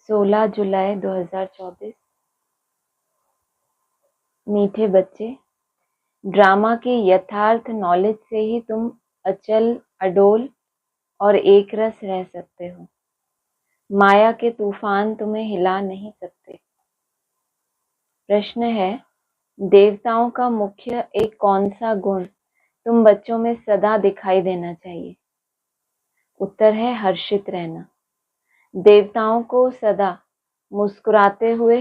16 जुलाई 2024। मीठे बच्चे, ड्रामा के यथार्थ नॉलेज से ही तुम अचल, अडोल और एक रस रह सकते हो। माया के तूफान तुम्हें हिला नहीं सकते। प्रश्न है, देवताओं का मुख्य एक कौन सा गुण तुम बच्चों में सदा दिखाई देना चाहिए? उत्तर है हर्षित रहना। देवताओं को सदा मुस्कुराते हुए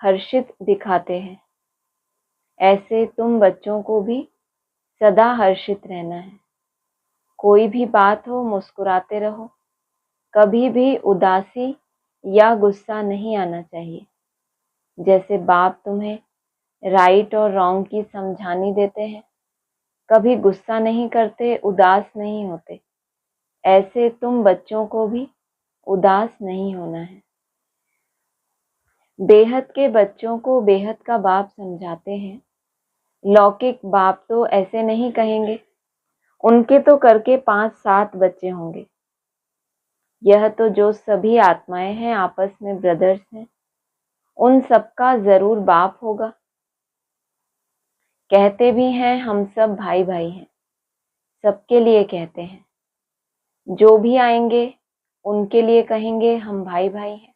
हर्षित दिखाते हैं। ऐसे तुम बच्चों को भी सदा हर्षित रहना है। कोई भी बात हो, मुस्कुराते रहो। कभी भी उदासी या गुस्सा नहीं आना चाहिए। जैसे बाप तुम्हें राइट और रॉन्ग की समझानी देते हैं, कभी गुस्सा नहीं करते, उदास नहीं होते। ऐसे तुम बच्चों को भी उदास नहीं होना है। बेहद के बच्चों को बेहद का बाप समझाते हैं। लौकिक बाप तो ऐसे नहीं कहेंगे, उनके तो करके 5-7 बच्चे होंगे। यह तो जो सभी आत्माएं हैं, आपस में ब्रदर्स हैं, उन सबका जरूर बाप होगा। कहते भी हैं हम सब भाई भाई हैं, सबके लिए कहते हैं। जो भी आएंगे उनके लिए कहेंगे हम भाई भाई हैं।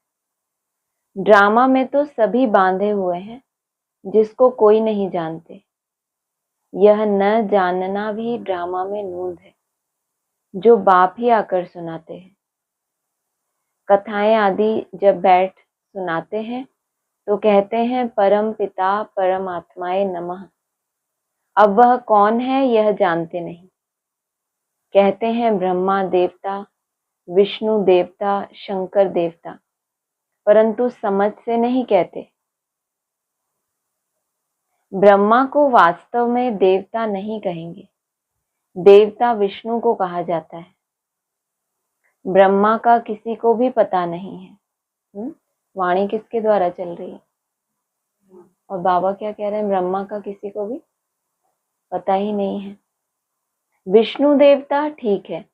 ड्रामा में तो सभी बांधे हुए हैं, जिसको कोई नहीं जानते। यह न जानना भी ड्रामा में नूंद है, जो बाप ही आकर सुनाते हैं। कथाएं आदि जब बैठ सुनाते हैं तो कहते हैं परम पिता परमात्माए नमः। अब वह कौन है यह जानते नहीं। कहते हैं ब्रह्मा देवता, विष्णु देवता, शंकर देवता, परंतु समझ से नहीं कहते। ब्रह्मा को वास्तव में देवता नहीं कहेंगे, देवता विष्णु को कहा जाता है। ब्रह्मा का किसी को भी पता नहीं है। वाणी किसके द्वारा चल रही है? और बाबा क्या कह रहे हैं? ब्रह्मा का किसी को भी पता ही नहीं है। विष्णु देवता ठीक है,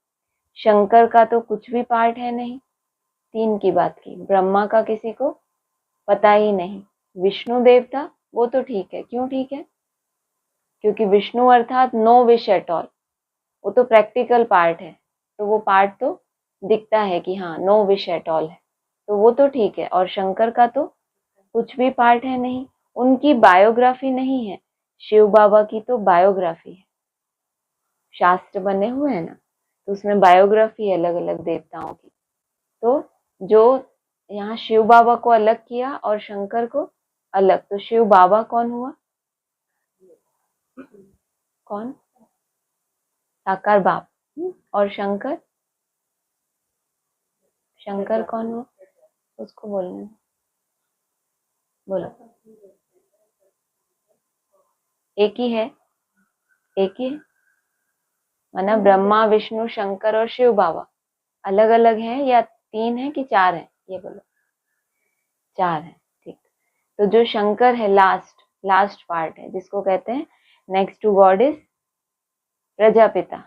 शंकर का तो कुछ भी पार्ट है नहीं। 3 की बात की। ब्रह्मा का किसी को पता ही नहीं। विष्णु देवता वो तो ठीक है। क्यों ठीक है? क्योंकि विष्णु अर्थात नो विश एट ऑल, वो तो प्रैक्टिकल पार्ट है, तो वो पार्ट तो दिखता है कि हाँ नो विश एट ऑल है, तो वो तो ठीक है। और शंकर का तो कुछ भी पार्ट है नहीं, उनकी बायोग्राफी नहीं है। शिव बाबा की तो बायोग्राफी है, शास्त्र बने हुए हैं ना, तो उसमें बायोग्राफी है अलग अलग देवताओं की। तो जो यहाँ शिव बाबा को अलग किया और शंकर को अलग, तो शिव बाबा कौन हुआ? कौन? साकार बाप। और शंकर, शंकर कौन हुआ? उसको बोलने बोलो। एक ही है, एक ही है। माना ब्रह्मा विष्णु शंकर और शिव बाबा अलग अलग हैं या 3 है कि 4 है? ये बोलो। 4 है, ठीक। तो जो शंकर है लास्ट पार्ट है, जिसको कहते हैं next to God is Prajapita.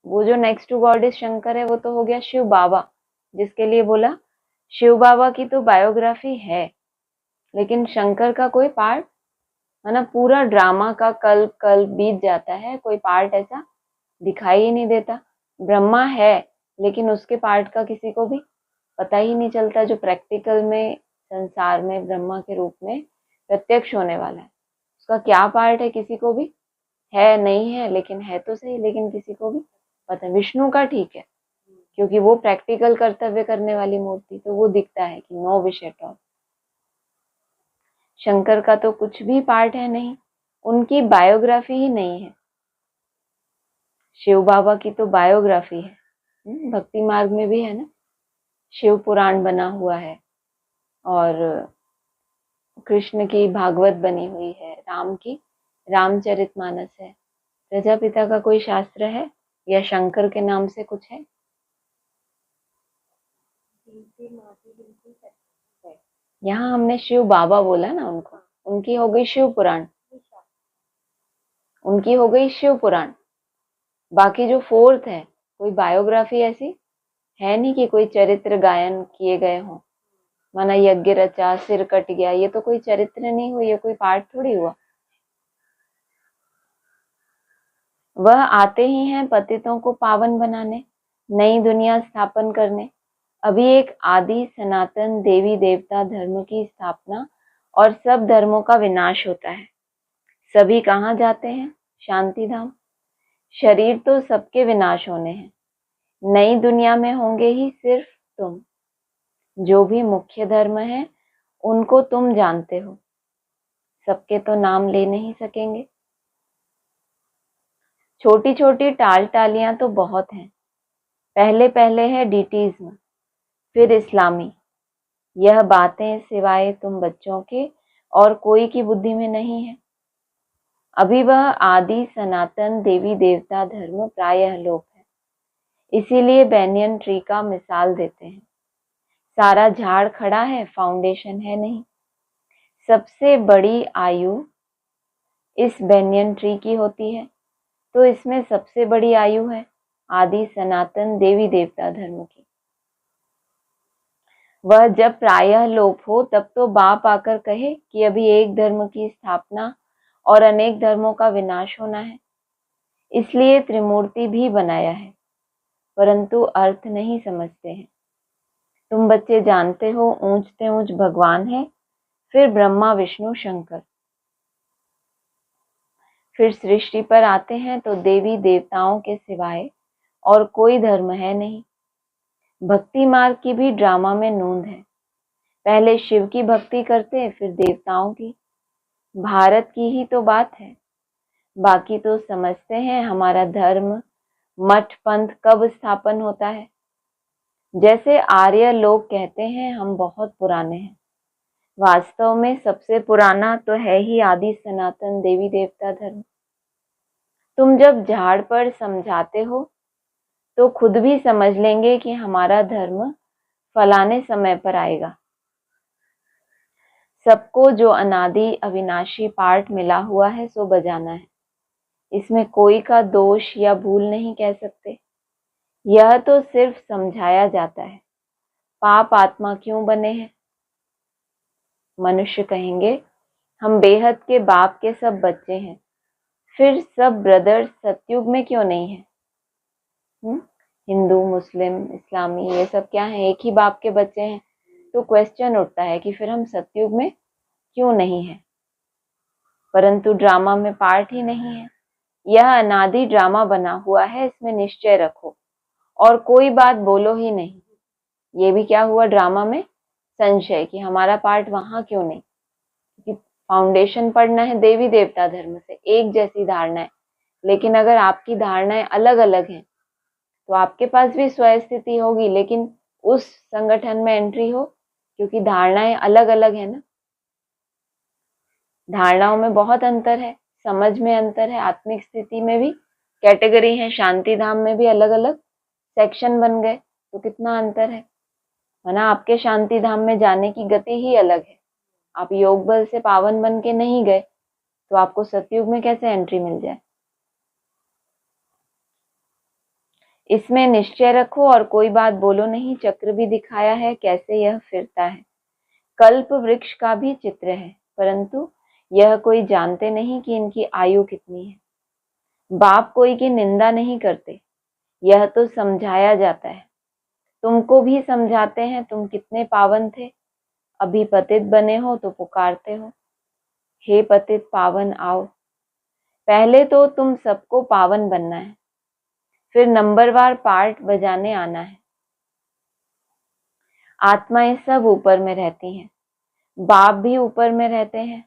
वो जो next to God is Shankar है, वो तो हो गया शिव बाबा, जिसके लिए बोला शिव बाबा की तो बायोग्राफी है, लेकिन शंकर का कोई पार्ट, है ना, पूरा ड्रामा का कल्प बीत जाता है, कोई पार्ट ऐसा दिखाई ही नहीं देता। ब्रह्मा है, लेकिन उसके पार्ट का किसी को भी पता ही नहीं चलता, जो प्रैक्टिकल में संसार में ब्रह्मा के रूप में प्रत्यक्ष होने वाला है। उसका क्या पार्ट है किसी को भी है नहीं है, लेकिन है तो सही, लेकिन किसी को भी पता है। विष्णु का ठीक है, क्योंकि वो प्रैक्टिकल कर्तव्य करने वाली मूर्ति, तो वो दिखता है कि no wish at all. Shankar का तो कुछ भी पार्ट है नहीं, उनकी बायोग्राफी ही नहीं है। शिव बाबा की तो बायोग्राफी है, भक्ति मार्ग में भी है ना, शिव पुराण बना हुआ है, और कृष्ण की भागवत बनी हुई है, राम की रामचरितमानस है। प्रजापिता का कोई शास्त्र है या शंकर के नाम से कुछ है? यहाँ हमने शिव बाबा बोला ना उनको, उनकी हो गई शिव पुराण, उनकी हो गई शिव पुराण। बाकी जो 4th है, कोई बायोग्राफी ऐसी है नहीं कि कोई चरित्र गायन किए गए हों। माना यज्ञ रचा, सिर कट गया, ये तो कोई चरित्र नहीं हुई, ये कोई पाठ थोड़ी हुआ। वह आते ही हैं पतितों को पावन बनाने, नई दुनिया स्थापन करने। अभी एक आदि सनातन देवी देवता धर्म की स्थापना और सब धर्मों का विनाश होता है। सभी कहाँ जाते हैं? शांति धाम। शरीर तो सबके विनाश होने हैं, नई दुनिया में होंगे ही सिर्फ तुम। जो भी मुख्य धर्म है उनको तुम जानते हो, सबके तो नाम ले नहीं सकेंगे। छोटी छोटी टाल टालियां तो बहुत हैं। पहले पहले है डीटीज्म, फिर इस्लामी। यह बातें सिवाय तुम बच्चों के और कोई की बुद्धि में नहीं है। अभी वह आदि सनातन देवी देवता धर्म प्रायः लोप है, इसीलिए बैनियन ट्री का मिसाल देते हैं। सारा झाड़ खड़ा है, फाउंडेशन है नहीं। सबसे बड़ी आयु इस बैनियन ट्री की होती है, तो इसमें सबसे बड़ी आयु है आदि सनातन देवी देवता धर्म की। वह जब प्रायः लोप हो तब तो बाप आकर कहे कि अभी एक धर्म की स्थापना और अनेक धर्मों का विनाश होना है, इसलिए त्रिमूर्ति भी बनाया है, परंतु अर्थ नहीं समझते हैं। तुम बच्चे जानते हो ऊंचते ऊंच भगवान है, फिर ब्रह्मा विष्णु शंकर। फिर सृष्टि पर आते हैं तो देवी देवताओं के सिवाय और कोई धर्म है नहीं। भक्ति मार्ग की भी ड्रामा में नूंद है। पहले शिव की भक्ति करते, फिर देवताओं की। भारत की ही तो बात है। बाकी तो समझते हैं हमारा धर्म मठ पंथ कब स्थापन होता है। जैसे आर्य लोग कहते हैं हम बहुत पुराने हैं, वास्तव में सबसे पुराना तो है ही आदि सनातन देवी देवता धर्म। तुम जब झाड़ पर समझाते हो तो खुद भी समझ लेंगे कि हमारा धर्म फलाने समय पर आएगा। सबको जो अनादि अविनाशी पार्ट मिला हुआ है सो बजाना है, इसमें कोई का दोष या भूल नहीं कह सकते। यह तो सिर्फ समझाया जाता है। पाप आत्मा क्यों बने हैं? मनुष्य कहेंगे हम बेहद के बाप के सब बच्चे हैं, फिर सब ब्रदर्स सतयुग में क्यों नहीं है? हिंदू मुस्लिम इस्लामी ये सब क्या है? एक ही बाप के बच्चे हैं। तो क्वेश्चन उठता है कि फिर हम सतयुग में क्यों नहीं है? परंतु ड्रामा में पार्ट ही नहीं है। यह अनादि ड्रामा बना हुआ है, इसमें निश्चय रखो और कोई बात बोलो ही नहीं। ये भी क्या हुआ? ड्रामा में संशय कि हमारा पार्ट वहां क्यों नहीं, क्योंकि फाउंडेशन पढ़ना है देवी देवता धर्म से, एक जैसी धारणा है। लेकिन अगर आपकी धारणाएं अलग अलग हैं तो आपके पास भी स्वस्थिति होगी, लेकिन उस संगठन में एंट्री हो, क्योंकि धारणाएं अलग अलग है ना। धारणाओं में बहुत अंतर है, समझ में अंतर है, आत्मिक स्थिति में भी कैटेगरी है, शांति धाम में भी अलग अलग सेक्शन बन गए, तो कितना अंतर है ना। आपके शांति धाम में जाने की गति ही अलग है। आप योग बल से पावन बन के नहीं गए तो आपको सतयुग में कैसे एंट्री मिल जाए? इसमें निश्चय रखो और कोई बात बोलो नहीं। चक्र भी दिखाया है कैसे यह फिरता है। कल्प वृक्ष का भी चित्र है, परंतु यह कोई जानते नहीं कि इनकी आयु कितनी है। बाप कोई की निंदा नहीं करते, यह तो समझाया जाता है। तुमको भी समझाते हैं, तुम कितने पावन थे, अभी पतित बने हो तो पुकारते हो हे पतित पावन आओ। पहले तो तुम सबको पावन बनना है, फिर नंबरवार पार्ट बजाने आना है। आत्माएं सब ऊपर में रहती हैं, बाप भी ऊपर में रहते हैं,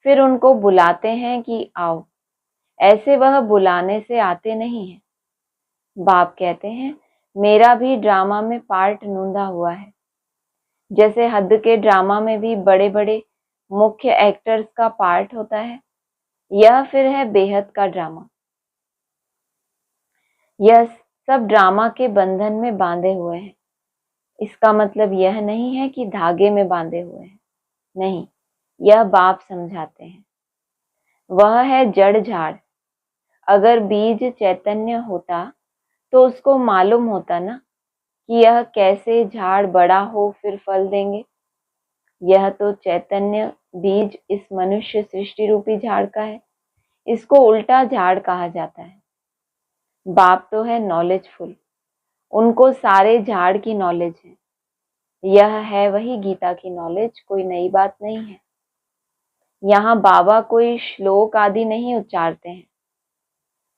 फिर उनको बुलाते हैं कि आओ। ऐसे वह बुलाने से आते नहीं हैं। बाप कहते हैं मेरा भी ड्रामा में पार्ट नूंदा हुआ है। जैसे हद के ड्रामा में भी बड़े बड़े मुख्य एक्टर्स का पार्ट होता है, यह फिर है बेहद का ड्रामा। यह सब ड्रामा के बंधन में बांधे हुए हैं। इसका मतलब यह नहीं है कि धागे में बांधे हुए हैं, नहीं, यह बाप समझाते हैं। वह है जड़ झाड़। अगर बीज चैतन्य होता तो उसको मालूम होता ना कि यह कैसे झाड़ बड़ा हो फिर फल देंगे। यह तो चैतन्य बीज इस मनुष्य सृष्टि रूपी झाड़ का है। इसको उल्टा झाड़ कहा जाता है। बाप तो है नॉलेजफुल, उनको सारे झाड़ की नॉलेज है। यह है वही गीता की नॉलेज, कोई नई बात नहीं है। यहाँ बाबा कोई श्लोक आदि नहीं उच्चारते हैं।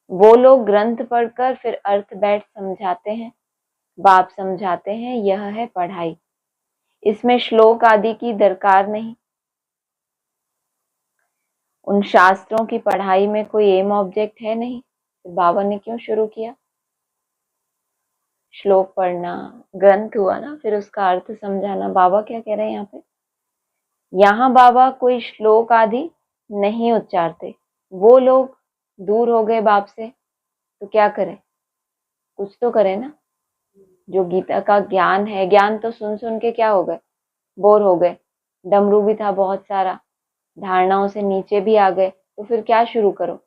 वो लोग ग्रंथ पढ़कर फिर अर्थ बैठ समझाते हैं। बाप समझाते हैं यह है पढ़ाई, इसमें श्लोक आदि की दरकार नहीं। उन शास्त्रों की पढ़ाई में कोई एम ऑब्जेक्ट है नहीं, तो बाबा ने क्यों शुरू किया? श्लोक पढ़ना, ग्रंथ हुआ ना, फिर उसका अर्थ समझाना। बाबा क्या कह रहे हैं यहाँ पे? यहाँ बाबा कोई श्लोक आदि नहीं उच्चारते। वो लोग दूर हो गए बाप से, तो क्या करें? कुछ तो करें ना। जो गीता का ज्ञान है, ज्ञान तो सुन सुन के क्या हो गए? बोर हो गए। डमरू भी था बहुत सारा, धारणाओं से नीचे भी आ गए, तो फिर क्या शुरू करो?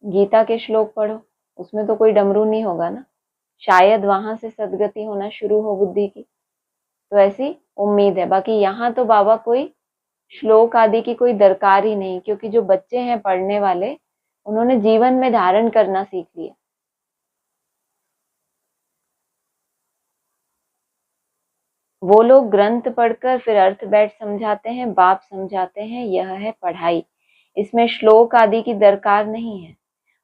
गीता के श्लोक पढ़ो, उसमें तो कोई डमरू नहीं होगा ना। शायद वहां से सदगति होना शुरू हो बुद्धि की, तो ऐसी उम्मीद है। बाकी यहाँ तो बाबा कोई श्लोक आदि की कोई दरकार ही नहीं, क्योंकि जो बच्चे हैं पढ़ने वाले, उन्होंने जीवन में धारण करना सीख लिया। वो लोग ग्रंथ पढ़कर फिर अर्थ बैठ समझाते हैं। बाप समझाते हैं यह है पढ़ाई, इसमें श्लोक आदि की दरकार नहीं है।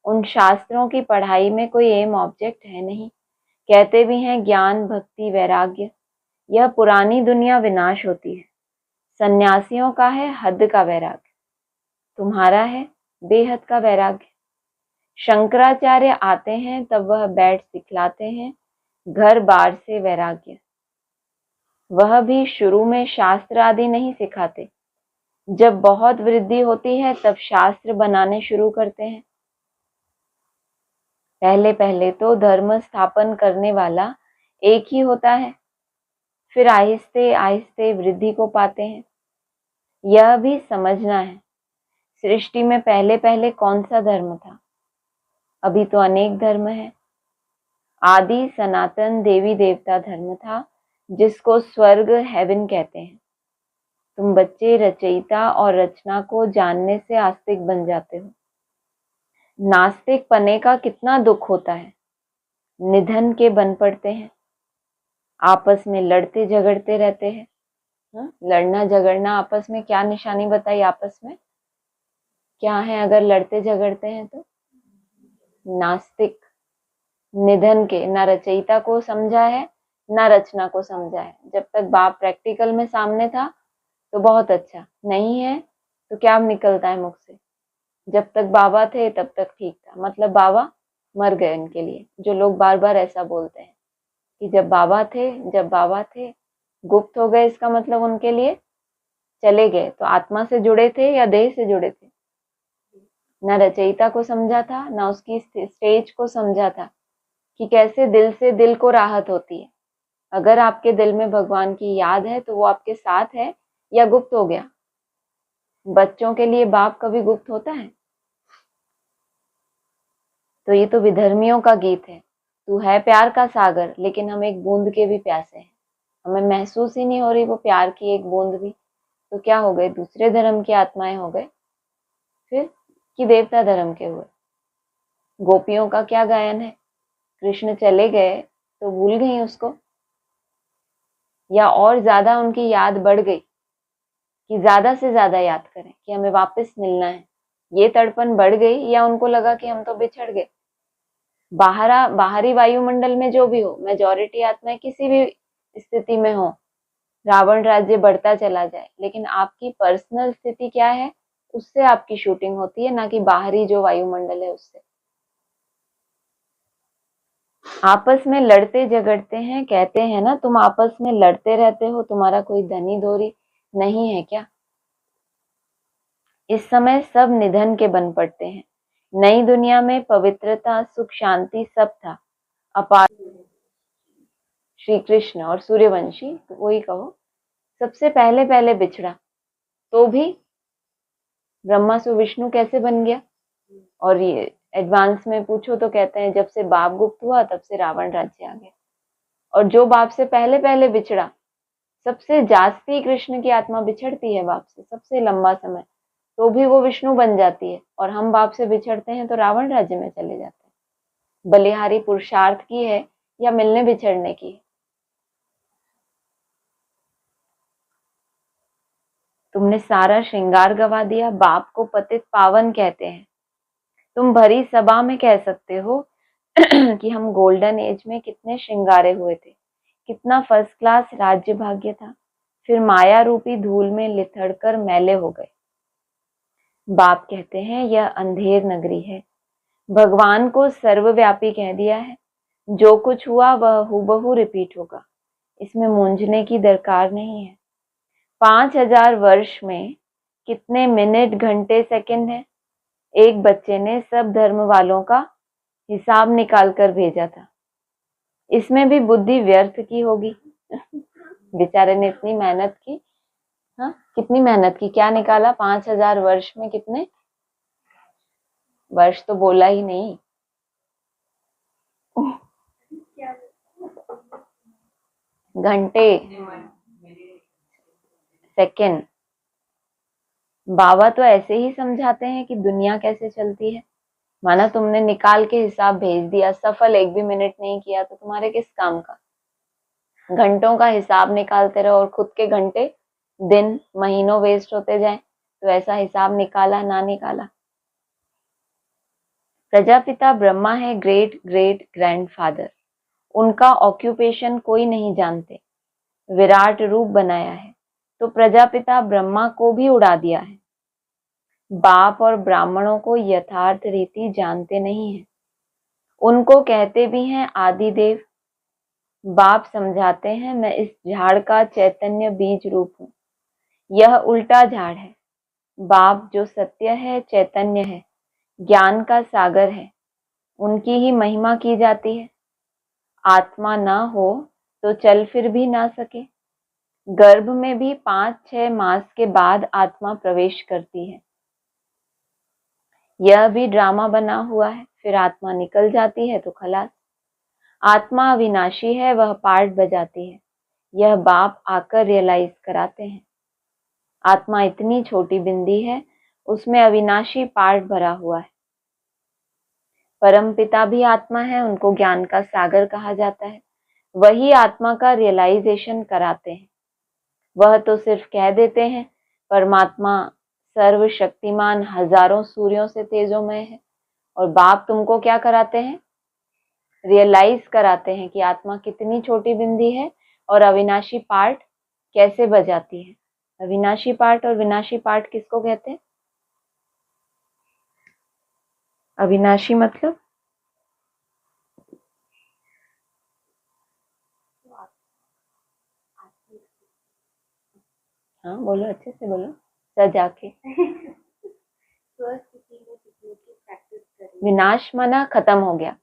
उन शास्त्रों की पढ़ाई में कोई एम ऑब्जेक्ट है नहीं। कहते भी हैं ज्ञान भक्ति वैराग्य, यह पुरानी दुनिया विनाश होती है। सन्यासियों का है हद का वैराग्य, तुम्हारा है बेहद का वैराग्य। शंकराचार्य आते हैं तब वह बैठ सिखलाते हैं घर बार से वैराग्य। वह भी शुरू में शास्त्र आदि नहीं सिखाते, जब बहुत वृद्धि होती है तब शास्त्र बनाने शुरू करते हैं। पहले पहले तो धर्म स्थापन करने वाला एक ही होता है, फिर आहिस्ते आहिस्ते वृद्धि को पाते हैं। यह भी समझना है, सृष्टि में पहले पहले कौन सा धर्म था? अभी तो अनेक धर्म है। आदि सनातन देवी देवता धर्म था, जिसको स्वर्ग हेवन कहते हैं। तुम बच्चे रचयिता और रचना को जानने से आस्तिक बन जाते हो। नास्तिक पने का कितना दुख होता है, निधन के बन पड़ते हैं, आपस में लड़ते झगड़ते रहते हैं। लड़ना झगड़ना आपस में क्या निशानी बताई? आपस में क्या है अगर लड़ते झगड़ते हैं तो? नास्तिक। निधन के, ना रचयिता को समझा है ना रचना को समझा है। जब तक बाप प्रैक्टिकल में सामने था तो बहुत अच्छा, नहीं है तो क्या निकलता है मुख से? जब तक बाबा थे तब तक ठीक था, मतलब बाबा मर गए उनके लिए। जो लोग बार बार ऐसा बोलते हैं कि जब बाबा थे गुप्त हो गए, इसका मतलब उनके लिए चले गए। तो आत्मा से जुड़े थे या देह से जुड़े थे? ना रचयिता को समझा था, ना उसकी स्टेज को समझा था कि कैसे दिल से दिल को राहत होती है। अगर आपके दिल में भगवान की याद है तो वो आपके साथ है या गुप्त हो गया? बच्चों के लिए बाप कभी गुप्त होता है? तो ये तो विधर्मियों का गीत है। तू है प्यार का सागर, लेकिन हम एक बूंद के भी प्यासे हैं। हमें महसूस ही नहीं हो रही वो प्यार की एक बूंद भी। तो क्या हो गए? दूसरे धर्म की आत्माएं हो गए फिर, कि देवता धर्म के हुए। गोपियों का क्या गायन है? कृष्ण चले गए तो भूल गई उसको, या और ज्यादा उनकी याद बढ़ गई कि ज्यादा से ज्यादा याद करें कि हमें वापस मिलना है? ये तड़पन बढ़ गई, या उनको लगा कि हम तो बिछड़ गए? बाहरी वायुमंडल में जो भी हो, मेजॉरिटी आत्माएं किसी भी स्थिति में हो, रावण राज्य बढ़ता चला जाए, लेकिन आपकी पर्सनल स्थिति क्या है, उससे आपकी शूटिंग होती है, ना कि बाहरी जो वायुमंडल है उससे। आपस में लड़ते झगड़ते हैं, कहते हैं ना तुम आपस में लड़ते रहते हो, तुम्हारा कोई धनी धोरी नहीं है क्या? इस समय सब निधन के बन पड़ते हैं। नई दुनिया में पवित्रता सुख शांति सब था। अपार श्री कृष्ण और सूर्यवंशी, तो वही कहो, सबसे पहले पहले बिछड़ा, तो भी ब्रह्मा से विष्णु कैसे बन गया? और ये एडवांस में पूछो तो कहते हैं जब से बाप गुप्त हुआ तब से रावण राज्य आ गया। और जो बाप से पहले पहले बिछड़ा, सबसे जास्ती कृष्ण की आत्मा बिछड़ती है बाप से, सबसे लंबा समय, तो भी वो विष्णु बन जाती है, और हम बाप से बिछड़ते हैं तो रावण राज्य में चले जाते हैं। बलिहारी पुरुषार्थ की है या मिलने बिछड़ने की है? तुमने सारा श्रृंगार गवा दिया। बाप को पतित पावन कहते हैं। तुम भरी सभा में कह सकते हो कि हम गोल्डन एज में कितने श्रृंगारे हुए थे, कितना फर्स्ट क्लास राज्य भाग्य था, फिर माया रूपी धूल में लिथड़कर मैले हो गए। बाप कहते हैं यह अंधेर नगरी है। भगवान को सर्वव्यापी कह दिया है। जो कुछ हुआ वह हूबहू रिपीट होगा, इसमें मूंझने की दरकार नहीं है। 5000 वर्ष में कितने मिनट, घंटे, सेकंड है? एक बच्चे ने सब धर्म वालों का हिसाब निकाल कर भेजा था। इसमें भी बुद्धि व्यर्थ की होगी। बेचारे ने इतनी मेहनत की। हाँ, कितनी मेहनत की, क्या निकाला? 5000 वर्ष में कितने वर्ष तो बोला ही नहीं। घंटे, सेकंड। बाबा तो ऐसे ही समझाते हैं कि दुनिया कैसे चलती है। माना तुमने निकाल के हिसाब भेज दिया, सफल एक भी मिनट नहीं किया तो तुम्हारे किस काम का? घंटों का हिसाब निकालते रहो और खुद के घंटे, दिन, महीनों वेस्ट होते जाएं, तो ऐसा हिसाब निकाला ना निकाला। प्रजापिता ब्रह्मा है, ग्रेट ग्रेट ग्रैंडफादर। उनका ऑक्यूपेशन कोई नहीं जानते। विराट रूप बनाया है तो प्रजापिता ब्रह्मा को भी उड़ा दिया है। बाप और ब्राह्मणों को यथार्थ रीति जानते नहीं है। उनको कहते भी हैं आदिदेव। बाप समझाते हैं मैं इस झाड़ का चैतन्य बीज रूप हूँ। यह उल्टा झाड़ है। बाप जो सत्य है, चैतन्य है, ज्ञान का सागर है, उनकी ही महिमा की जाती है। आत्मा ना हो तो चल फिर भी ना सके। गर्भ में भी 5-6 मास के बाद आत्मा प्रवेश करती है। यह भी ड्रामा बना हुआ है। फिर आत्मा निकल जाती है तो खलास। आत्मा अविनाशी है, वह पार्ट बजाती है। यह बाप आकर रियलाइज कराते हैं। आत्मा इतनी छोटी बिंदी है, उसमें अविनाशी पार्ट भरा हुआ है। परमपिता भी आत्मा है, उनको ज्ञान का सागर कहा जाता है। वही आत्मा का रियलाइजेशन कराते हैं। वह तो सिर्फ कह देते हैं परमात्मा सर्वशक्तिमान, हजारों सूर्यों से तेजोमय है, और बाप तुमको क्या कराते हैं? रियलाइज कराते हैं कि आत्मा कितनी छोटी बिंदी है और अविनाशी पार्ट कैसे बजाती है। अविनाशी पार्ट और विनाशी पार्ट किसको कहते हैं? अविनाशी मतलब हाँ बोलो, अच्छे से बोलो, सजा के। विनाश माना खत्म हो गया।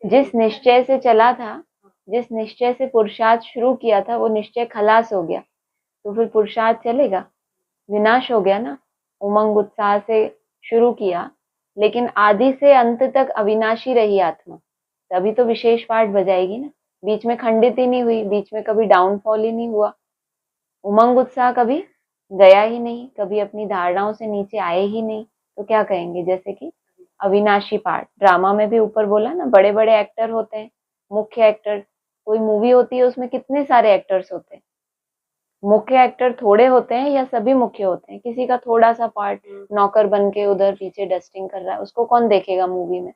जिस निश्चय से चला था, जिस निश्चय से पुरुषार्थ शुरू किया था, वो निश्चय खलास हो गया, तो फिर पुरुषार्थ चलेगा? विनाश हो गया ना। उमंग उत्साह से शुरू किया, लेकिन आदि से अंत तक अविनाशी रही आत्मा, तभी तो विशेष पाठ बजाएगी ना। बीच में खंडित ही नहीं हुई, बीच में कभी डाउनफॉल ही नहीं हुआ, उमंग उत्साह कभी गया ही नहीं, कभी अपनी धारणाओं से नीचे आए ही नहीं, तो क्या कहेंगे? जैसे कि अविनाशी पार्ट। ड्रामा में भी ऊपर बोला ना, बड़े बड़े एक्टर होते हैं, मुख्य एक्टर। कोई मूवी होती है, उसमें कितने सारे एक्टर्स होते हैं। मुख्य एक्टर थोड़े होते हैं या सभी मुख्य होते हैं? किसी का थोड़ा सा पार्ट, नौकर बन के उधर पीछे डस्टिंग कर रहा है, उसको कौन देखेगा मूवी में?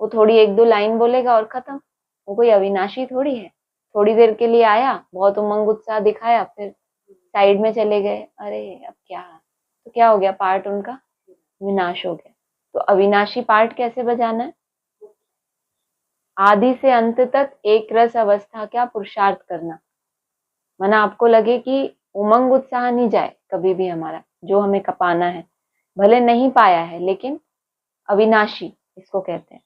वो थोड़ी 1-2 लाइन बोलेगा और खत्म। वो कोई अविनाशी थोड़ी है। थोड़ी देर के लिए आया, बहुत उमंग उत्साह दिखाया, फिर साइड में चले गए। अरे अब क्या, तो क्या हो गया? पार्ट उनका विनाश हो गया। तो अविनाशी पार्ट कैसे बजाना है? आदि से अंत तक एक रस अवस्था क्या पुरुषार्थ करना। माना आपको लगे कि उमंग उत्साह नहीं जाए कभी भी हमारा, जो हमें कपाना है, भले नहीं पाया है, लेकिन अविनाशी इसको कहते हैं।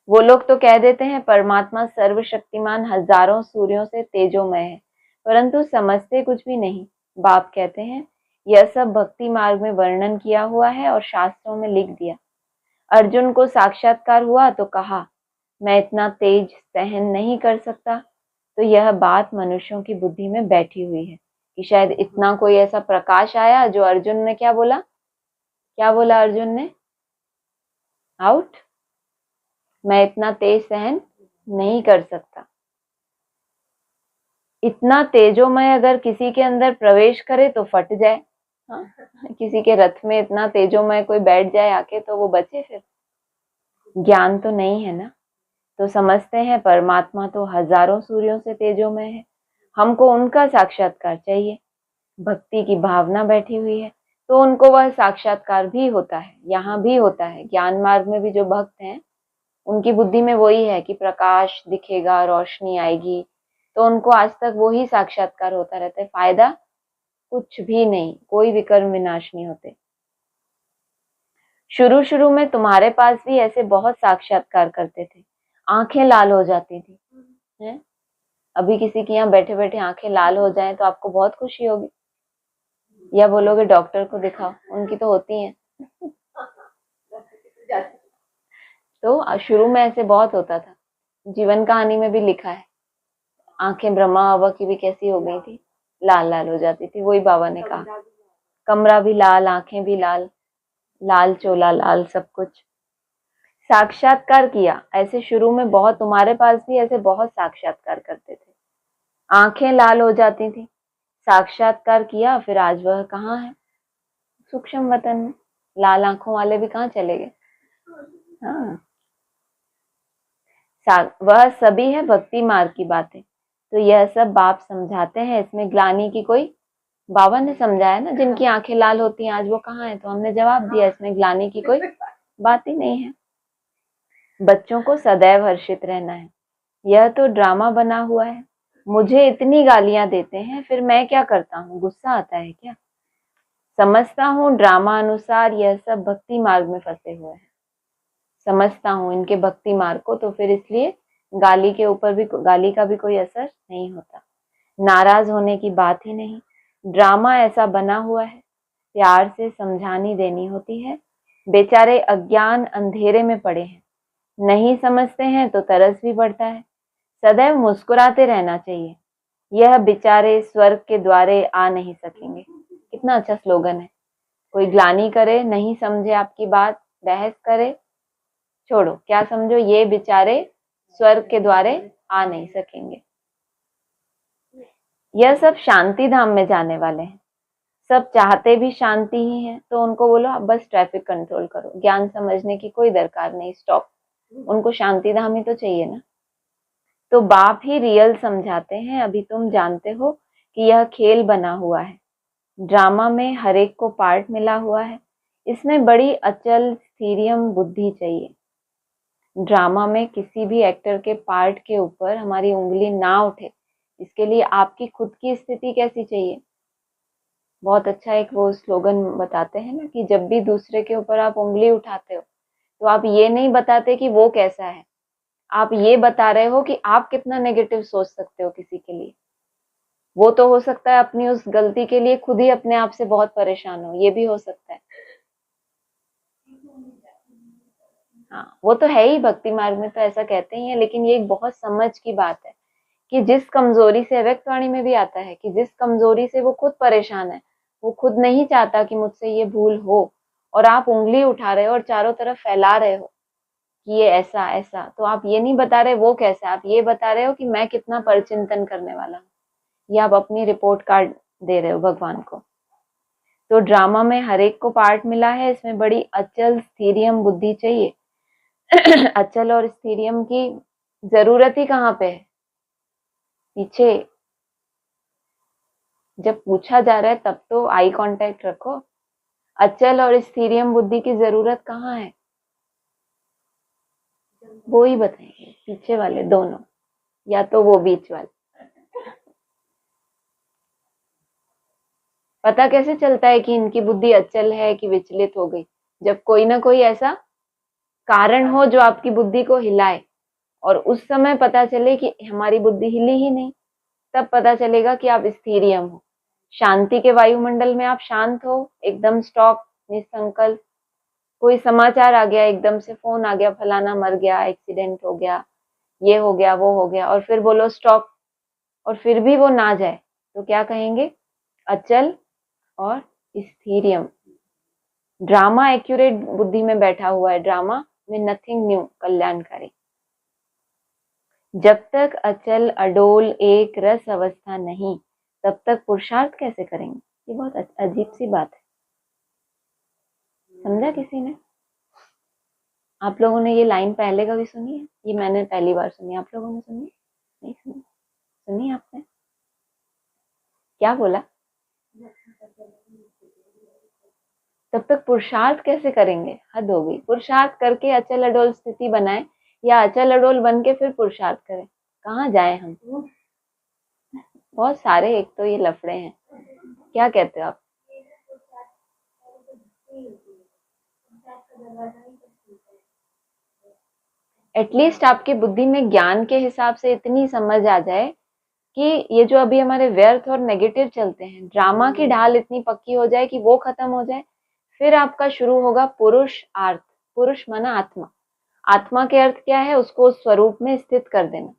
वो लोग तो कह देते हैं परमात्मा सर्वशक्तिमान, हजारों सूर्यों से तेजोमय है, परंतु समझते कुछ भी नहीं। बाप कहते हैं यह सब भक्ति मार्ग में वर्णन किया हुआ है और शास्त्रों में लिख दिया। अर्जुन को साक्षात्कार हुआ तो कहा मैं इतना तेज सहन नहीं कर सकता, तो यह बात मनुष्यों की बुद्धि में बैठी हुई है कि शायद इतना कोई ऐसा प्रकाश आया जो अर्जुन ने क्या बोला अर्जुन ने? आउट, मैं इतना तेज सहन नहीं कर सकता। इतना तेजोमय अगर किसी के अंदर प्रवेश करे तो फट जाए। हाँ? किसी के रथ में इतना तेजोमय कोई बैठ जाए आके तो वो बचे फिर? ज्ञान तो नहीं है ना, तो समझते हैं परमात्मा तो हजारों सूर्यों से तेजोमय है, हमको उनका साक्षात्कार चाहिए। भक्ति की भावना बैठी हुई है तो उनको वह साक्षात्कार भी होता है, यहाँ भी होता है। ज्ञान मार्ग में भी जो भक्त हैं उनकी बुद्धि में वही है कि प्रकाश दिखेगा, रोशनी आएगी, तो उनको आज तक वही साक्षात्कार होता रहता है। फायदा कुछ भी नहीं, कोई विकर्म विनाश नहीं होते। शुरू शुरू में तुम्हारे पास भी ऐसे बहुत साक्षात्कार करते थे, आंखें लाल हो जाती थी है? अभी किसी की यहाँ बैठे बैठे आंखें लाल हो जाएं तो आपको बहुत खुशी होगी, या बोलोगे डॉक्टर को दिखाओ, उनकी तो होती हैं। तो शुरू में ऐसे बहुत होता था, जीवन कहानी में भी लिखा है, आंखें ब्रह्मा बाबा की भी कैसी हो गई थी, लाल लाल हो जाती थी। वही बाबा ने कहा, कमरा भी लाल, आंखें भी लाल, लाल चोला लाल सब कुछ। साक्षात्कार किया ऐसे शुरू में बहुत, तुम्हारे पास भी ऐसे बहुत साक्षात्कार करते थे, आंखें लाल हो जाती थी, साक्षात्कार किया, फिर आज वह कहाँ है? सूक्ष्म वतन में। लाल आंखों वाले भी कहाँ चले गए? हाँ, वह सभी है भक्ति मार्ग की बातें। तो यह सब बाप समझाते हैं, इसमें ग्लानि की कोई, बाबा ने समझाया ना, जिनकी आंखें लाल होती हैं आज वो कहाँ है? तो हमने जवाब दिया, इसमें ग्लानि की कोई बात ही नहीं है। बच्चों को सदैव हर्षित रहना है, यह तो ड्रामा बना हुआ है। मुझे इतनी गालियां देते हैं, फिर मैं क्या करता हूँ? गुस्सा आता है क्या? समझता हूँ ड्रामा अनुसार यह सब भक्ति मार्ग में फंसे हुए हैं, समझता हूँ इनके भक्ति मार्ग को, तो फिर इसलिए गाली के ऊपर भी, गाली का भी कोई असर नहीं होता, नाराज होने की बात ही नहीं। ड्रामा ऐसा बना हुआ है, प्यार से समझानी देनी होती है। बेचारे अज्ञान अंधेरे में पड़े हैं, नहीं समझते हैं तो तरस भी पड़ता है। सदैव मुस्कुराते रहना चाहिए, यह बेचारे स्वर्ग के द्वारे आ नहीं सकेंगे। कितना अच्छा स्लोगन है। कोई ग्लानि करे, नहीं समझे आपकी बात, बहस करे, छोड़ो, क्या समझो, ये बेचारे स्वर्ग के द्वारे आ नहीं सकेंगे। यह सब शांति धाम में जाने वाले हैं, सब चाहते भी शांति ही है, तो उनको बोलो आप बस ट्रैफिक कंट्रोल करो, ज्ञान समझने की कोई दरकार नहीं, स्टॉप। उनको शांति धाम ही तो चाहिए ना। तो बाप ही रियल समझाते हैं, अभी तुम जानते हो कि यह खेल बना हुआ है, ड्रामा में हर एक को पार्ट मिला हुआ है, इसमें बड़ी अचल स्थिरियम बुद्धि चाहिए। ड्रामा में किसी भी एक्टर के पार्ट के ऊपर हमारी उंगली ना उठे, इसके लिए आपकी खुद की स्थिति कैसी चाहिए? बहुत अच्छा एक वो स्लोगन बताते हैं ना कि जब भी दूसरे के ऊपर आप उंगली उठाते हो तो आप ये नहीं बताते कि वो कैसा है, आप ये बता रहे हो कि आप कितना नेगेटिव सोच सकते हो किसी के लिए। वो तो हो सकता है अपनी उस गलती के लिए खुद ही अपने आप से बहुत परेशान हो, ये भी हो सकता है। हाँ, वो तो है ही, भक्ति मार्ग में तो ऐसा कहते ही है, लेकिन ये एक बहुत समझ की बात है कि जिस कमजोरी से, व्यक्त वाणी में भी आता है कि जिस कमजोरी से वो खुद परेशान है, वो खुद नहीं चाहता कि मुझसे ये भूल हो, और आप उंगली उठा रहे हो और चारों तरफ फैला रहे हो कि ये ऐसा ऐसा, तो आप ये नहीं बता रहे वो कैसा, आप ये बता रहे हो कि मैं कितना परचिंतन करने वाला हूँ, ये आप अपनी रिपोर्ट कार्ड दे रहे हो भगवान को। तो ड्रामा में हर एक को पार्ट मिला है, इसमें बड़ी अचल स्थिरियम बुद्धि चाहिए। अचल और स्थिरियम की जरूरत ही कहाँ पे है? पीछे जब पूछा जा रहा है तब तो आई कांटेक्ट रखो। अचल और स्थिरियम बुद्धि की जरूरत कहाँ है? वो ही बताएंगे, पीछे वाले दोनों, या तो वो बीच वाले। पता कैसे चलता है कि इनकी बुद्धि अचल है कि विचलित हो गई? जब कोई ना कोई ऐसा कारण हो जो आपकी बुद्धि को हिलाए, और उस समय पता चले कि हमारी बुद्धि हिली ही नहीं, तब पता चलेगा कि आप स्थिरियम हो। शांति के वायुमंडल में आप शांत हो, एकदम स्टॉप, निसंकल्प। कोई समाचार आ गया, एकदम से फोन आ गया, फलाना मर गया, एक्सीडेंट हो गया, ये हो गया, वो हो गया, और फिर बोलो स्टॉप, और फिर भी वो ना जाए तो क्या कहेंगे? अचल और स्थिरियम। ड्रामा एक्यूरेट बुद्धि में बैठा हुआ है, ड्रामा में नथिंग न्यू, कल्याणकारी। जब तक अचल अडोल एक रस अवस्था नहीं, तब तक पुरुषार्थ कैसे करेंगे? ये बहुत अजीब सी बात है। समझा किसी ने? आप लोगों ने ये लाइन पहले कभी सुनी है? ये मैंने पहली बार सुनी, आप लोगों ने सुनी? नहीं सुनी? सुनी आपने? क्या बोला? तब तक पुरुषार्थ कैसे करेंगे? हद हो गई। पुरुषार्थ करके अचल अडोल स्थिति बनाए या अचल अडोल बन के फिर पुरुषार्थ करें? कहाँ जाए हम? बहुत सारे एक तो ये लफड़े हैं। क्या कहते हो आप? एटलीस्ट आपकी बुद्धि में ज्ञान के हिसाब से इतनी समझ आ जाए कि ये जो अभी हमारे व्यर्थ और नेगेटिव चलते हैं, ड्रामा की ढाल इतनी पक्की हो जाए कि वो खत्म हो जाए, फिर आपका शुरू होगा पुरुष अर्थ। पुरुष माना आत्मा। आत्मा के अर्थ क्या है? उसको उस स्वरूप में स्थित कर देना।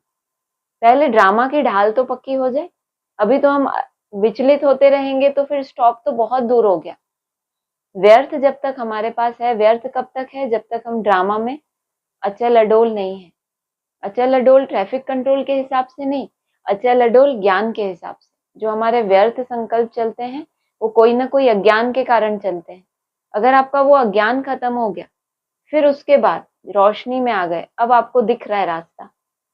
पहले ड्रामा की ढाल तो पक्की हो जाए। अभी तो हम विचलित होते रहेंगे तो फिर स्टॉप तो बहुत दूर हो गया। व्यर्थ जब तक हमारे पास है, व्यर्थ कब तक है? जब तक हम ड्रामा में अचल अडोल नहीं है। अचल अडोल ट्रैफिक कंट्रोल के हिसाब से नहीं, अचल अडोल ज्ञान के हिसाब से। जो हमारे व्यर्थ संकल्प चलते हैं वो कोई ना कोई अज्ञान के कारण चलते हैं। अगर आपका वो अज्ञान खत्म हो गया, फिर उसके बाद रोशनी में आ गए, अब आपको दिख रहा है रास्ता,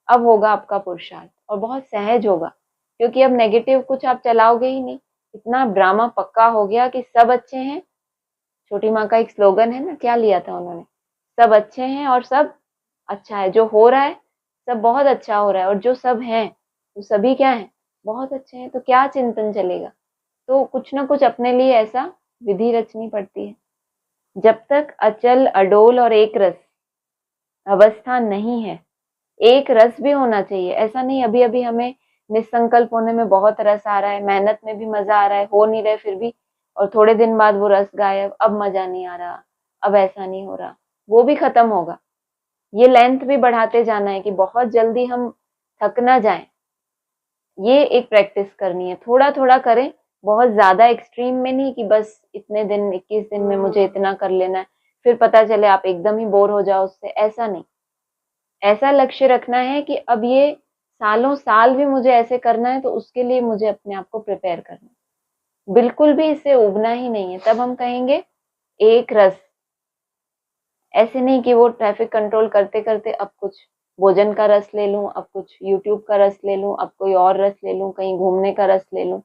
अब होगा आपका पुरुषार्थ और बहुत सहज होगा, क्योंकि अब नेगेटिव कुछ आप चलाओगे ही नहीं। इतना ड्रामा पक्का हो गया कि सब अच्छे हैं। छोटी माँ का एक स्लोगन है ना, क्या लिया था उन्होंने? सब अच्छे हैं और सब अच्छा है। जो हो रहा है सब बहुत अच्छा हो रहा है, और जो सब हैं वो सभी क्या है? बहुत अच्छे हैं। तो क्या चिंतन चलेगा? तो कुछ ना कुछ अपने लिए ऐसा विधि रचनी पड़ती है। जब तक अचल अडोल और एक रस अवस्था नहीं है, एक रस भी होना चाहिए। ऐसा नहीं अभी अभी हमें निसंकल्प होने में बहुत रस आ रहा है, मेहनत में भी मजा आ रहा है, हो नहीं रहे फिर भी, और थोड़े दिन बाद वो रस गायब, अब मजा नहीं आ रहा, अब ऐसा नहीं हो रहा, वो भी खत्म होगा। ये लेंथ भी बढ़ाते जाना है कि बहुत जल्दी हम थक ना जाएं। ये एक प्रैक्टिस करनी है, थोड़ा थोड़ा करें, बहुत ज्यादा एक्सट्रीम में नहीं कि बस इतने दिन 21 दिन में मुझे इतना कर लेना है, फिर पता चले आप एकदम ही बोर हो जाओ उससे। ऐसा नहीं, ऐसा लक्ष्य रखना है कि अब ये सालों साल भी मुझे ऐसे करना है, तो उसके लिए मुझे अपने आप को प्रिपेयर करना है। बिल्कुल भी इससे उबना ही नहीं है। तब हम कहेंगे एक रस। ऐसे नहीं कि वो ट्रैफिक कंट्रोल करते करते अब कुछ भोजन का रस ले लूं, अब कुछ यूट्यूब का रस ले लूं, अब कोई और रस ले लूं, कहीं घूमने का रस ले लूं।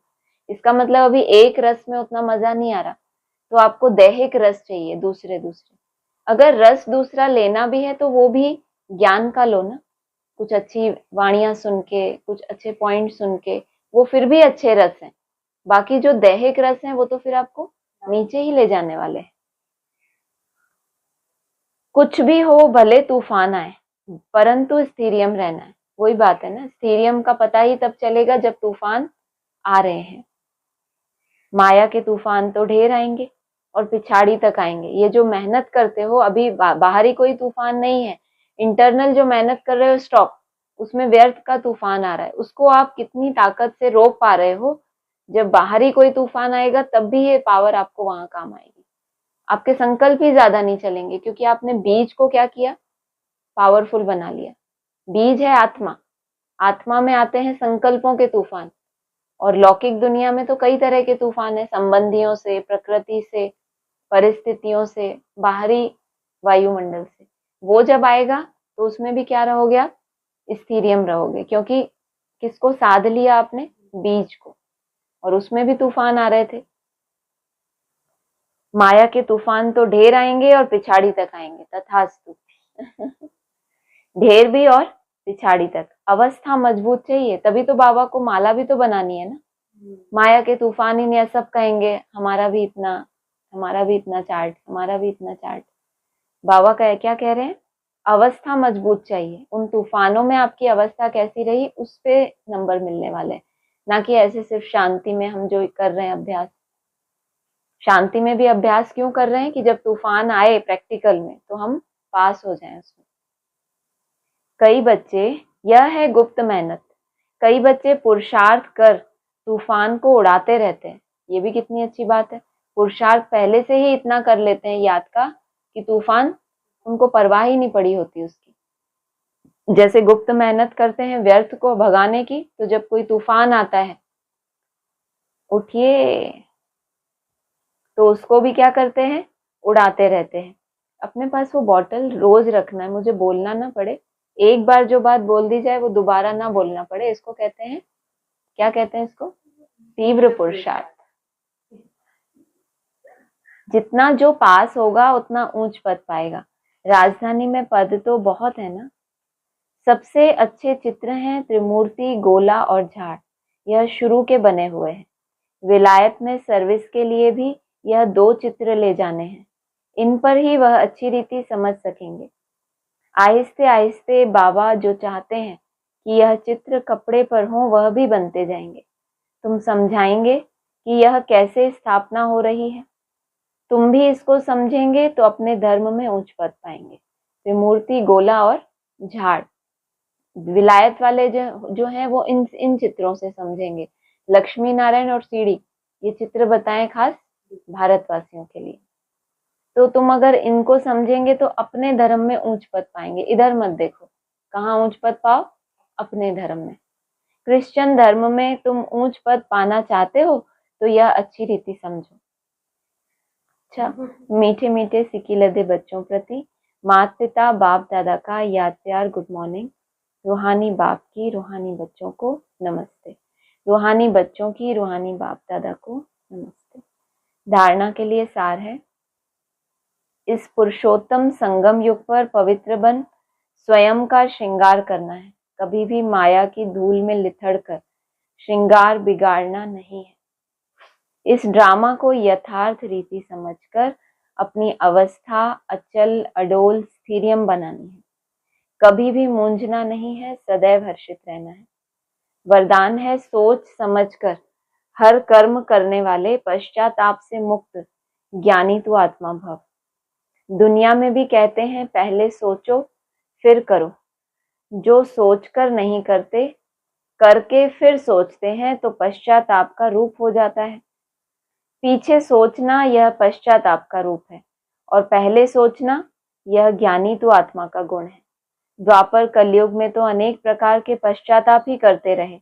इसका मतलब अभी एक रस में उतना मजा नहीं आ रहा, तो आपको दैहिक रस चाहिए, दूसरे दूसरे। अगर रस दूसरा लेना भी है तो वो भी ज्ञान का लो ना, कुछ अच्छी वाणियां सुन के, कुछ अच्छे पॉइंट सुन के, वो फिर भी अच्छे रस हैं। बाकी जो दैहिक रस हैं वो तो फिर आपको नीचे ही ले जाने वाले हैं। कुछ भी हो, भले तूफान आए, परंतु स्थिरियम रहना है। वही बात है ना, स्थिरियम का पता ही तब चलेगा जब तूफान आ रहे हैं। माया के तूफान तो ढेर आएंगे और पिछाड़ी तक आएंगे। ये जो मेहनत करते हो अभी, बाहरी कोई तूफान नहीं है, इंटरनल जो मेहनत कर रहे हो स्टॉप, उसमें व्यर्थ का तूफान आ रहा है, उसको आप कितनी ताकत से रोक पा रहे हो। जब बाहरी कोई तूफान आएगा तब भी ये पावर आपको वहां काम आएगी। आपके संकल्प ही ज्यादा नहीं चलेंगे, क्योंकि आपने बीज को क्या किया? पावरफुल बना लिया। बीज है आत्मा, आत्मा में आते हैं संकल्पों के तूफान। और लौकिक दुनिया में तो कई तरह के तूफान है, संबंधियों से, प्रकृति से, परिस्थितियों से, बाहरी वायुमंडल से। वो जब आएगा तो उसमें भी क्या रहोगे आप? स्थिरियम रहोगे, क्योंकि किसको साध लिया आपने? बीज को। और उसमें भी तूफान आ रहे थे। माया के तूफान तो ढेर आएंगे और पिछाड़ी तक आएंगे, तथास्तु। ढेर भी और पिछाड़ी तक। अवस्था मजबूत चाहिए, तभी तो बाबा को माला भी तो बनानी है ना। माया के तूफान ही नहीं, सब कहेंगे हमारा भी इतना, हमारा भी इतना चार्ट, हमारा भी इतना चार्ट। बाबा का क्या कह रहे हैं? अवस्था मजबूत चाहिए। उन तूफानों में आपकी अवस्था कैसी रही, उस पे नंबर मिलने वाले, ना कि ऐसे सिर्फ शांति में हम जो कर रहे हैं अभ्यास। शांति में भी अभ्यास क्यों कर रहे हैं? कि जब तूफान आए प्रैक्टिकल में तो हम पास हो जाएं उसमें। कई बच्चे, यह है गुप्त मेहनत, कई बच्चे पुरुषार्थ कर तूफान को उड़ाते रहते हैं। ये भी कितनी अच्छी बात है। पुरुषार्थ पहले से ही इतना कर लेते हैं याद का कि तूफान उनको परवाह ही नहीं पड़ी होती उसकी। जैसे गुप्त मेहनत करते हैं व्यर्थ को भगाने की, तो जब कोई तूफान आता है, उठिए, तो उसको भी क्या करते हैं, उड़ाते रहते हैं। अपने पास वो बॉटल रोज रखना है, मुझे बोलना ना पड़े, एक बार जो बात बोल दी जाए वो दोबारा ना बोलना पड़े। इसको कहते हैं, क्या कहते हैं इसको, तीव्र पुरुषार्थ। जितना जो पास होगा उतना ऊंच पद पाएगा। राजधानी में पद तो बहुत है ना। सबसे अच्छे चित्र हैं त्रिमूर्ति, गोला और झाड़। यह शुरू के बने हुए हैं। विलायत में सर्विस के लिए भी यह 2 चित्र ले जाने हैं। इन पर ही वह अच्छी रीति समझ सकेंगे। आहिस्ते आहिस्ते बाबा जो चाहते हैं कि यह चित्र कपड़े पर हो, वह भी बनते जाएंगे। तुम समझाएंगे कि यह कैसे स्थापना हो रही है। तुम भी इसको समझेंगे तो अपने धर्म में ऊंच पद पाएंगे। त्रिमूर्ति, गोला और झाड़, विलायत वाले जो हैं वो इन चित्रों से समझेंगे। लक्ष्मी नारायण और सीढ़ी, ये चित्र बताएं खास भारतवासियों के लिए। तो तुम अगर इनको समझेंगे तो अपने धर्म में ऊंच पद पाएंगे। इधर मत देखो, कहाँ ऊंच पद पाओ, अपने धर्म में। क्रिश्चियन धर्म में तुम ऊंच पद पाना चाहते हो तो यह अच्छी रीति समझो। अच्छा, मीठे मीठे सिकी लदे बच्चों प्रति माता पिता बाप दादा का याद प्यार गुड मॉर्निंग। रूहानी बाप की रूहानी बच्चों को नमस्ते। रूहानी बच्चों की रूहानी बाप दादा को नमस्ते। धारणा के लिए सार है, इस पुरुषोत्तम संगम युग पर पवित्र बन स्वयं का श्रृंगार करना है। कभी भी माया की धूल में लिथड़ कर श्रृंगार बिगाड़ना नहीं है। इस ड्रामा को यथार्थ रीति समझकर अपनी अवस्था अचल अडोल स्थिरियम बनानी है। कभी भी मूंझना नहीं है, सदैव हर्षित रहना है। वरदान है सोच समझकर हर कर्म करने वाले पश्चाताप से मुक्त ज्ञानी तू आत्मा भव। दुनिया में भी कहते हैं पहले सोचो फिर करो। जो सोचकर नहीं करते, करके फिर सोचते हैं तो पश्चाताप का रूप हो जाता है। पीछे सोचना यह पश्चाताप का रूप है और पहले सोचना यह ज्ञानी तू आत्मा का गुण है। द्वापर कलयुग में तो अनेक प्रकार के पश्चाताप ही करते रहे,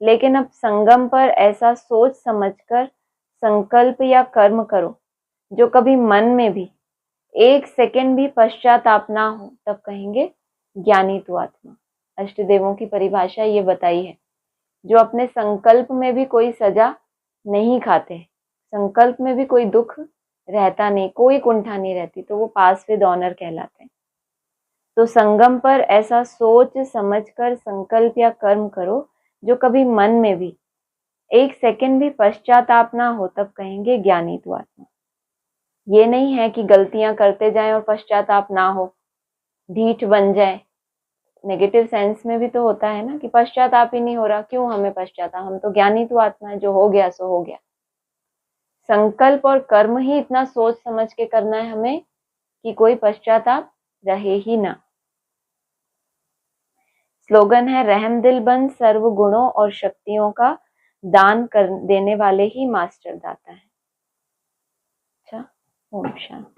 लेकिन अब संगम पर ऐसा सोच समझकर संकल्प या कर्म करो जो कभी मन में भी 1 सेकंड भी पश्चाताप ना हो, तब कहेंगे ज्ञानी तू आत्मा। अष्टदेवों की परिभाषा ये बताई है, जो अपने संकल्प में भी कोई सजा नहीं खाते, संकल्प में भी कोई दुख रहता नहीं, कोई कुंठा नहीं रहती, तो वो पास विद ऑनर कहलाते हैं। तो संगम पर ऐसा सोच समझकर संकल्प या कर्म करो जो कभी मन में भी 1 सेकंड भी पश्चाताप ना हो, तब कहेंगे ज्ञानी तू आत्मा। ये नहीं है कि गलतियां करते जाएं और पश्चाताप ना हो, ढीठ बन जाए। नेगेटिव सेंस में भी तो होता है ना कि पश्चाताप ही नहीं हो रहा, क्यों हमें पश्चाताप, हम तो ज्ञानी तू आत्मा है, जो हो गया सो हो गया। संकल्प और कर्म ही इतना सोच समझ के करना है हमें कि कोई पश्चाताप रहे ही ना। स्लोगन है रहम दिल बन सर्व गुणों और शक्तियों का दान कर देने वाले ही मास्टर दाता है। अच्छा, ओम शांति।